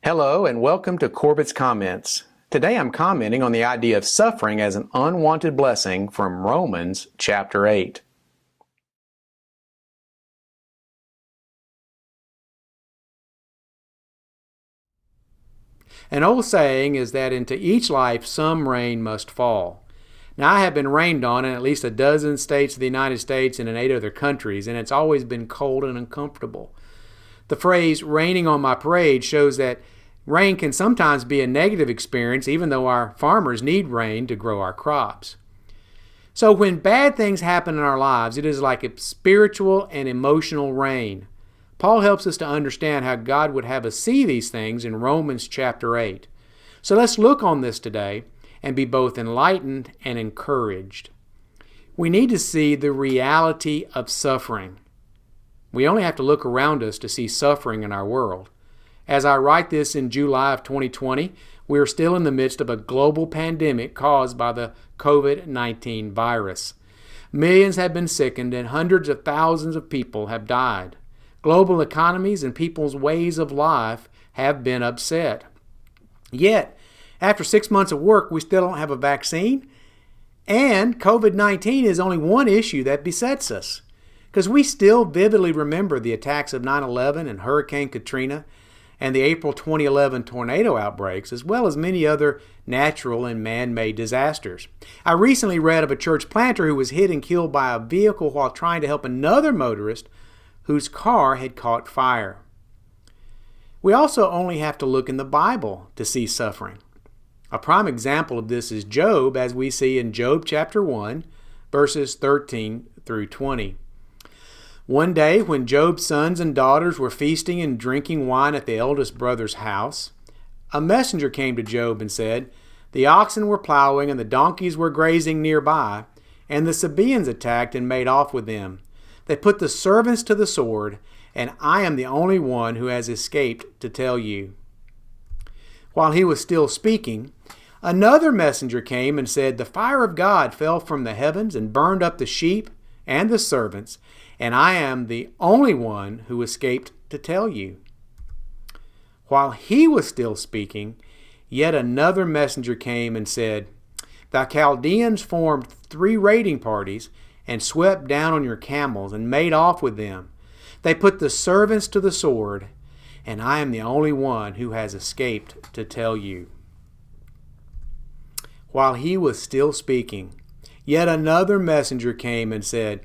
Hello and welcome to Corbett's Comments. Today I'm commenting on the idea of suffering as an unwanted blessing from Romans chapter 8. An old saying is that into each life some rain must fall. Now, I have been rained on in at least a dozen states of the United States and in 8 other countries, and it's always been cold and uncomfortable. The phrase raining on my parade shows that rain can sometimes be a negative experience, even though our farmers need rain to grow our crops. So when bad things happen in our lives, it is like a spiritual and emotional rain. Paul helps us to understand how God would have us see these things in Romans chapter 8. So let's look on this today and be both enlightened and encouraged. We need to see the reality of suffering. We only have to look around us to see suffering in our world. As I write this in July of 2020, we are still in the midst of a global pandemic caused by the COVID-19 virus. Millions have been sickened and hundreds of thousands of people have died. Global economies and people's ways of life have been upset. Yet, after 6 months of work, we still don't have a vaccine, and COVID-19 is only one issue that besets us, because we still vividly remember the attacks of 9/11 and Hurricane Katrina and the April 2011 tornado outbreaks, as well as many other natural and man-made disasters. I recently read of a church planter who was hit and killed by a vehicle while trying to help another motorist whose car had caught fire. We also only have to look in the Bible to see suffering. A prime example of this is Job, as we see in Job chapter 1, verses 13 through 20. One day, when Job's sons and daughters were feasting and drinking wine at the eldest brother's house, a messenger came to Job and said, "The oxen were plowing and the donkeys were grazing nearby, and the Sabaeans attacked and made off with them. They put the servants to the sword, and I am the only one who has escaped to tell you." While he was still speaking, another messenger came and said, "The fire of God fell from the heavens and burned up the sheep and the servants, and I am the only one who escaped to tell you." While he was still speaking, yet another messenger came and said, "The Chaldeans formed 3 raiding parties and swept down on your camels and made off with them. They put the servants to the sword, and I am the only one who has escaped to tell you." While he was still speaking, yet another messenger came and said,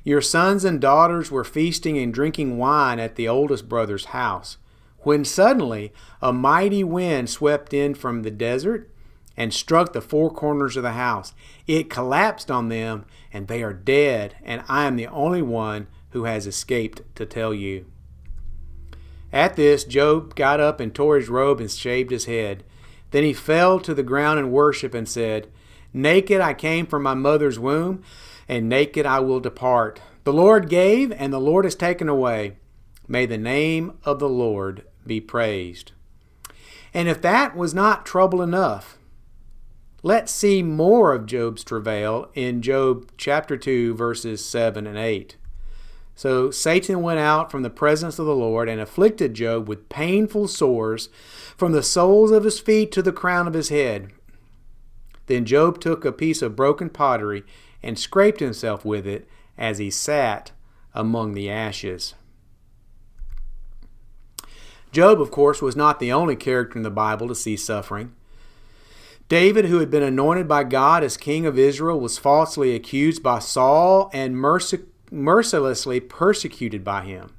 "Your sons and daughters were feasting and drinking wine at the oldest brother's house, when suddenly a mighty wind swept in from the desert and struck the 4 corners of the house. It collapsed on them, and they are dead, and I am the only one who has escaped to tell you." At this, Job got up and tore his robe and shaved his head. Then he fell to the ground in worship and said, "Naked I came from my mother's womb, and naked I will depart. The Lord gave, and the Lord has taken away. May the name of the Lord be praised." And if that was not trouble enough, let's see more of Job's travail in Job chapter 2, verses 7 and 8. "So Satan went out from the presence of the Lord and afflicted Job with painful sores from the soles of his feet to the crown of his head. Then Job took a piece of broken pottery and scraped himself with it as he sat among the ashes." Job, of course, was not the only character in the Bible to see suffering. David, who had been anointed by God as king of Israel, was falsely accused by Saul and mercilessly persecuted by him.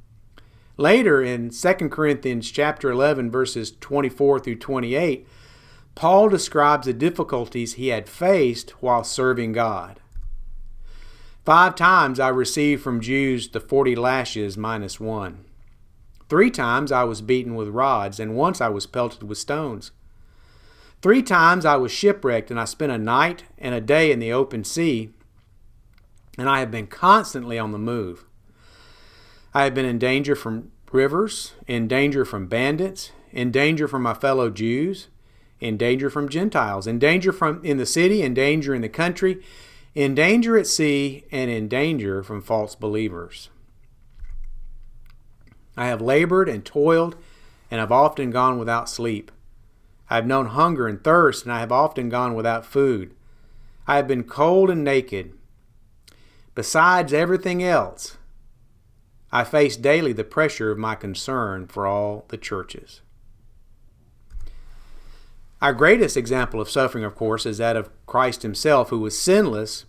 Later in 2 Corinthians chapter 11, verses 24 through 28, Paul describes the difficulties he had faced while serving God. 5 times I received from Jews the 40 lashes minus 1. 3 times I was beaten with rods, and once I was pelted with stones. 3 times I was shipwrecked, and I spent a night and a day in the open sea, and I have been constantly on the move. I have been in danger from rivers, in danger from bandits, in danger from my fellow Jews, in danger from Gentiles, in danger from in the city, in danger in the country, in danger at sea, and in danger from false believers. I have labored and toiled and have often gone without sleep. I have known hunger and thirst, and I have often gone without food. I have been cold and naked. Besides everything else, I face daily the pressure of my concern for all the churches. Our greatest example of suffering, of course, is that of Christ himself, who was sinless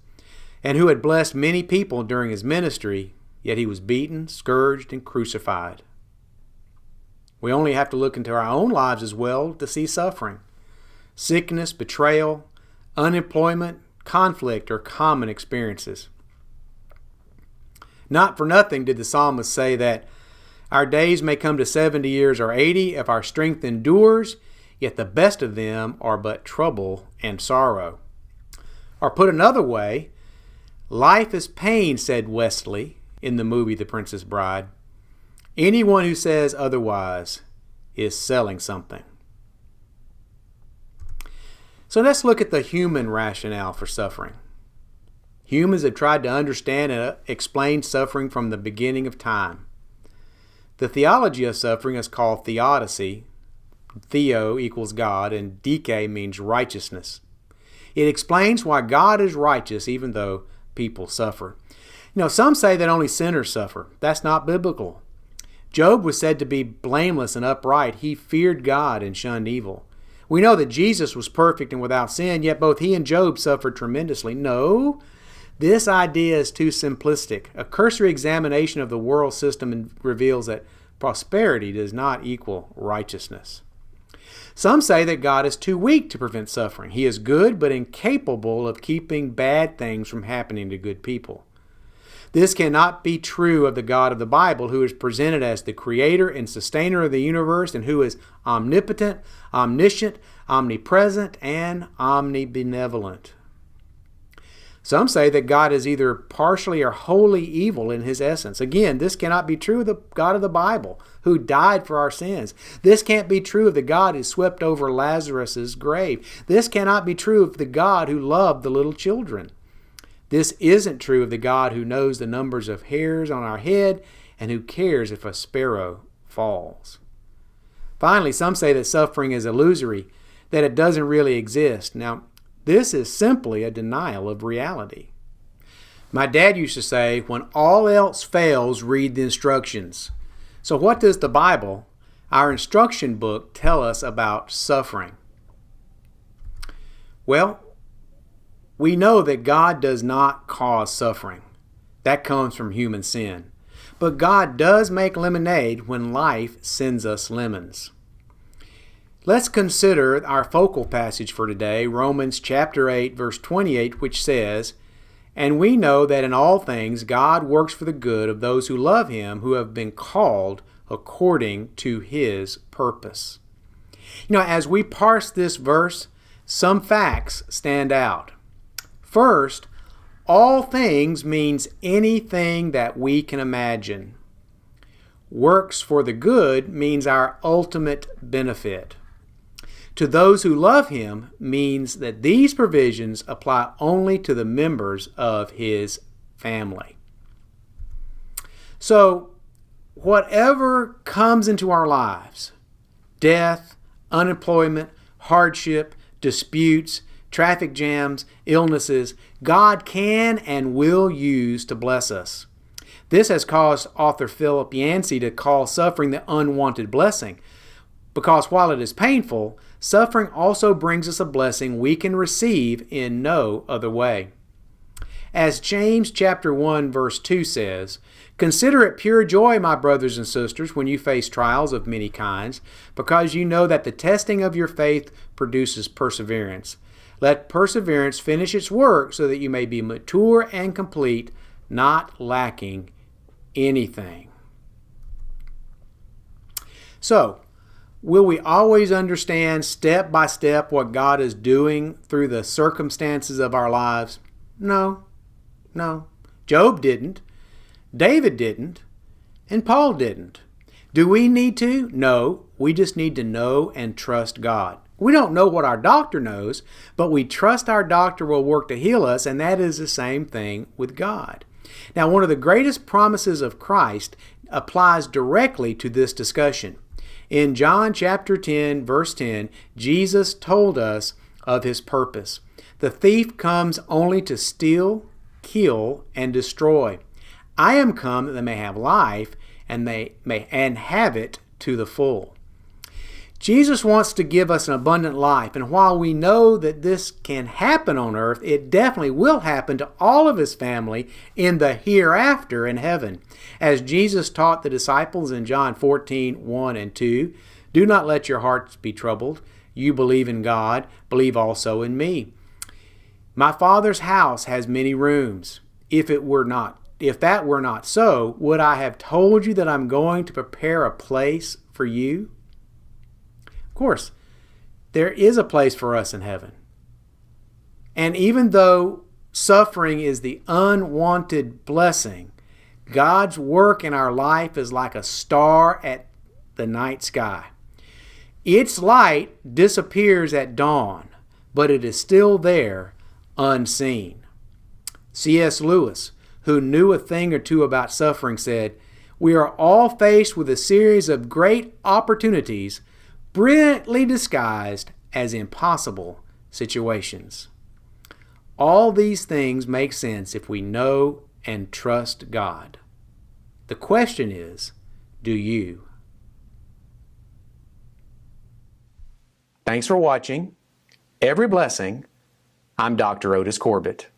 and who had blessed many people during his ministry, yet he was beaten, scourged, and crucified. We only have to look into our own lives as well to see suffering. Sickness, betrayal, unemployment, conflict are common experiences. Not for nothing did the psalmist say that our days may come to 70 years or 80 if our strength endures, yet the best of them are but trouble and sorrow. Or put another way, life is pain, said Wesley in the movie The Princess Bride. Anyone who says otherwise is selling something. So let's look at the human rationale for suffering. Humans have tried to understand and explain suffering from the beginning of time. The theology of suffering is called theodicy. Theo equals God, and dike means righteousness. It explains why God is righteous even though people suffer. Some say that only sinners suffer. That's not biblical. Job was said to be blameless and upright. He feared God and shunned evil. We know that Jesus was perfect and without sin, yet both he and Job suffered tremendously. No, this idea is too simplistic. A cursory examination of the world system reveals that prosperity does not equal righteousness. Some say that God is too weak to prevent suffering. He is good, but incapable of keeping bad things from happening to good people. This cannot be true of the God of the Bible, who is presented as the creator and sustainer of the universe, and who is omnipotent, omniscient, omnipresent, and omnibenevolent. Some say that God is either partially or wholly evil in his essence. Again, this cannot be true of the God of the Bible, who died for our sins. This can't be true of the God who swept over Lazarus' grave. This cannot be true of the God who loved the little children. This isn't true of the God who knows the numbers of hairs on our head and who cares if a sparrow falls. Finally, some say that suffering is illusory, that it doesn't really exist. Now, this is simply a denial of reality. My dad used to say, when all else fails, read the instructions. So what does the Bible, our instruction book, tell us about suffering? Well, we know that God does not cause suffering. That comes from human sin. But God does make lemonade when life sends us lemons. Let's consider our focal passage for today, Romans chapter 8, verse 28, which says, "And we know that in all things God works for the good of those who love him, who have been called according to his purpose." As we parse this verse, some facts stand out. First, all things means anything that we can imagine. Works for the good means our ultimate benefit. To those who love him means that these provisions apply only to the members of his family. So, whatever comes into our lives, death, unemployment, hardship, disputes, traffic jams, illnesses, God can and will use to bless us. This has caused author Philip Yancey to call suffering the unwanted blessing, because while it is painful, suffering also brings us a blessing we can receive in no other way. As James chapter 1 verse 2 says, "Consider it pure joy, my brothers and sisters, when you face trials of many kinds, because you know that the testing of your faith produces perseverance. Let perseverance finish its work so that you may be mature and complete, not lacking anything." So, will we always understand step by step what God is doing through the circumstances of our lives? No. Job didn't. David didn't. And Paul didn't. Do we need to? No. We just need to know and trust God. We don't know what our doctor knows, but we trust our doctor will work to heal us, and that is the same thing with God. Now, one of the greatest promises of Christ applies directly to this discussion. In John chapter 10, verse 10, Jesus told us of his purpose. The thief comes only to steal, kill, and destroy. I am come that they may have life and have it to the full. Jesus wants to give us an abundant life, and while we know that this can happen on earth, it definitely will happen to all of his family in the hereafter in heaven. As Jesus taught the disciples in John 14, 1 and 2, do not let your hearts be troubled. You believe in God, believe also in me. My Father's house has many rooms. If that were not so, would I have told you that I'm going to prepare a place for you? Of course, there is a place for us in heaven. And even though suffering is the unwanted blessing, God's work in our life is like a star at the night sky. Its light disappears at dawn, but it is still there, unseen. C.S. Lewis, who knew a thing or two about suffering, said, "We are all faced with a series of great opportunities brilliantly disguised as impossible situations." All these things make sense if we know and trust God. The question is, do you? Thanks for watching. Every blessing. I'm Dr. Otis Corbett.